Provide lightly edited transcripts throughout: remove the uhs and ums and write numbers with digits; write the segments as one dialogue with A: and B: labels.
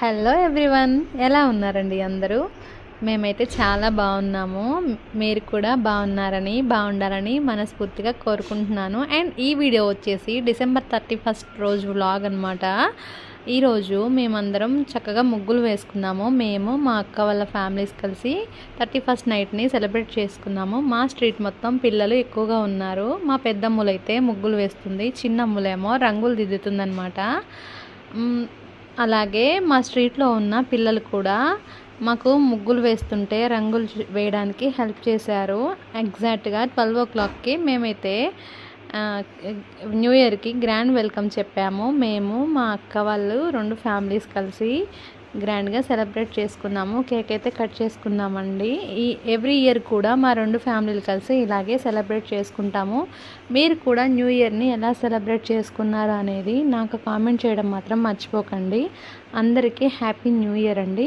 A: Hello everyone, ఎలా ఉన్నారండి అందరూ? మేమైతే చాలా బాగున్నాము. మీరు కూడా బాగుండాలని మనస్ఫూర్తిగా కోరుకుంటున్నాను. అండ్ ఈ వీడియో వచ్చేసి డిసెంబర్ 31 రోజు వ్లాగ్ అనమాట. ఈరోజు మేమందరం చక్కగా ముగ్గులు వేసుకున్నాము. మేము మా అక్క వాళ్ళ ఫ్యామిలీస్ కలిసి 31 నైట్ని సెలబ్రేట్ చేసుకున్నాము. మా స్ట్రీట్ మొత్తం పిల్లలు ఎక్కువగా ఉన్నారు. మా పెద్దమ్ములైతే ముగ్గులు వేస్తుంది, చిన్నమ్ములేమో రంగులు దిద్దుతుందనమాట. అలాగే మా స్ట్రీట్లో ఉన్న పిల్లలు కూడా మాకు ముగ్గులు వేస్తుంటే రంగులు వేయడానికి హెల్ప్ చేశారు. ఎగ్జాక్ట్గా 12 o'clockకి మేమైతే న్యూ ఇయర్కి గ్రాండ్ వెల్కమ్ చెప్పాము. మేము మా అక్క వాళ్ళు 2 ఫ్యామిలీస్ కలిసి గ్రాండ్గా సెలబ్రేట్ చేసుకున్నాము. కేక్ అయితే కట్ చేసుకున్నామండి. ఎవ్రీ ఇయర్ కూడా మా 2 ఫ్యామిలీలు కలిసి ఇలాగే సెలబ్రేట్ చేసుకుంటాము. మీరు కూడా న్యూ ఇయర్ని ఎలా సెలబ్రేట్ చేసుకున్నారు అనేది నాకు కామెంట్ చేయడం మాత్రం మర్చిపోకండి. అందరికీ హ్యాపీ న్యూ ఇయర్ అండి.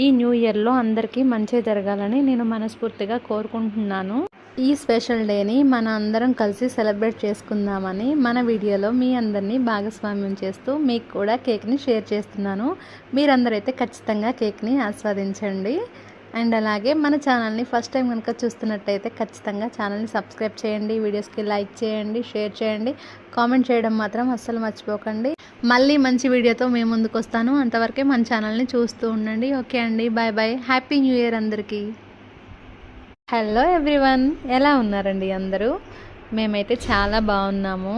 A: ఈ న్యూ ఇయర్లో అందరికీ మంచి జరగాలని నేను మనస్ఫూర్తిగా కోరుకుంటున్నాను. ఈ స్పెషల్ డేని మన అందరం కలిసి సెలబ్రేట్ చేసుకుందామని మన వీడియోలో మీ అందరినీ భాగస్వామ్యం చేస్తూ మీకు కూడా కేక్ని షేర్ చేస్తున్నాను. మీరందరైతే ఖచ్చితంగా కేక్ని ఆస్వాదించండి. అండ్ అలాగే మన ఛానల్ని ఫస్ట్ టైం కనుక చూస్తున్నట్టయితే ఖచ్చితంగా ఛానల్ని సబ్స్క్రైబ్ చేయండి, వీడియోస్కి లైక్ చేయండి, షేర్ చేయండి, కామెంట్ చేయడం మాత్రం అస్సలు మర్చిపోకండి. మళ్ళీ మంచి వీడియోతో మేము ముందుకు వస్తాను. అంతవరకే మన ఛానల్ని చూస్తూ ఉండండి. ఓకే అండి, bye bye, happy new year అందరికీ. హలో ఎవ్రీవన్, ఎలా ఉన్నారండి అందరూ? మేమైతే చాలా బాగున్నాము.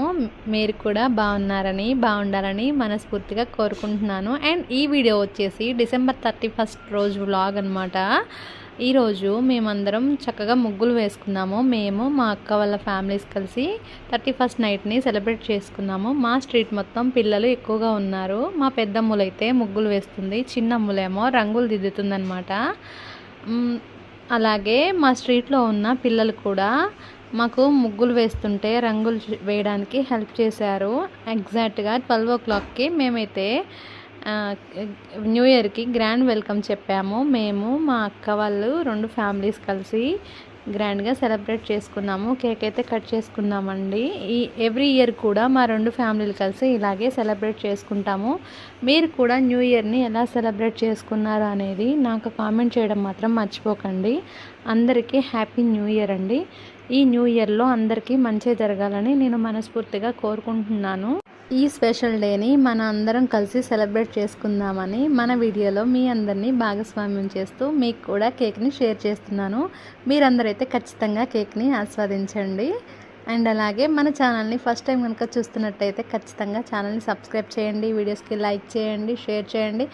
A: మీరు కూడా బాగుండాలని మనస్ఫూర్తిగా కోరుకుంటున్నాను. అండ్ ఈ వీడియో వచ్చేసి డిసెంబర్ 31 రోజు వ్లాగ్ అనమాట. ఈరోజు మేమందరం చక్కగా ముగ్గులు వేసుకున్నాము. మేము మా అక్క వాళ్ళ ఫ్యామిలీస్ కలిసి 31 నైట్ని సెలబ్రేట్ చేసుకున్నాము. మా స్ట్రీట్ మొత్తం పిల్లలు ఎక్కువగా ఉన్నారు. మా పెద్దమ్ములైతే ముగ్గులు వేస్తుంది, చిన్నమ్ములేమో రంగులు దిద్దుతుందనమాట. అలాగే మా స్ట్రీట్లో ఉన్న పిల్లలు కూడా మాకు ముగ్గులు వేస్తుంటే రంగులు వేయడానికి హెల్ప్ చేశారు. ఎగ్జాక్ట్గా 12 o'clockకి మేమైతే న్యూ ఇయర్కి గ్రాండ్ వెల్కమ్ చెప్పాము. మేము మా అక్క వాళ్ళు 2 ఫ్యామిలీస్ కలిసి గ్రాండ్గా సెలబ్రేట్ చేసుకున్నాము. కేక్ అయితే కట్ చేసుకున్నామండి. ఎవ్రీ ఇయర్ కూడా మా 2 ఫ్యామిలీలు కలిసి ఇలాగే సెలబ్రేట్ చేసుకుంటాము. మీరు కూడా న్యూ ఇయర్ని ఎలా సెలబ్రేట్ చేసుకున్నారు అనేది నాకు కామెంట్ చేయడం మాత్రం మర్చిపోకండి. అందరికీ హ్యాపీ న్యూ ఇయర్ అండి. ఈ న్యూ ఇయర్లో అందరికీ మంచి జరగాలని నేను మనస్ఫూర్తిగా కోరుకుంటున్నాను. ఈ స్పెషల్ డేని మన అందరం కలిసి సెలబ్రేట్ చేసుకుందామని మన వీడియోలో మీ అందరినీ భాగస్వామ్యం చేస్తూ మీకు కూడా కేక్ని షేర్ చేస్తున్నాను. మీరందరైతే ఖచ్చితంగా కేక్ని ఆస్వాదించండి. అండ్ అలాగే మన ఛానల్ని ఫస్ట్ టైం కనుక చూస్తున్నట్టయితే ఖచ్చితంగా ఛానల్ని సబ్స్క్రైబ్ చేయండి, వీడియోస్కి లైక్ చేయండి, షేర్ చేయండి,